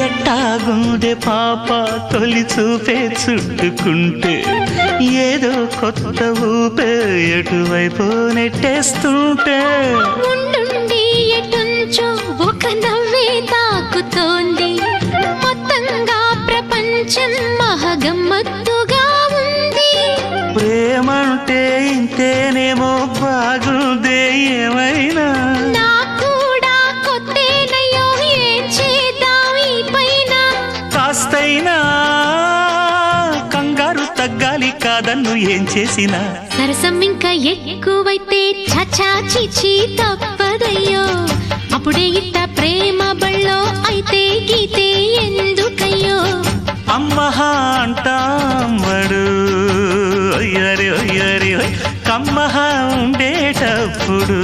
ఎట్టాగుందే పాప తొలి చూపే చుట్టుకుంటే ఏదో కొత్త ఊపే ఎటువైపు నెట్టేస్తుంటే ఉండుండి ఎటుంచో ఒక నవ్వే తాకుతోంది మొత్తంగా ప్రపంచం మహగమ్మత్తుగా ఉంది ప్రేమంటే ఇంతేనేమో బాగుందే ఏమైనా కూడా కొత్తేనయ్యో ఏం చేద్దాం ఈ పైన కాస్తైనా కంగారు తగ్గాలి కాదన్ను ఏం చేసినా సరసం ఇంకా ఎక్కువైతే చచా చిచి తప్పదయ్యో అప్పుడే ఇట్ట ప్రేమ బళ్ళో అయితే గీతే ఎందుకయ్యో అమ్మహా అంటామడు అయ్యరే అయ్యరే కమ్మహా ఉండేటప్పుడు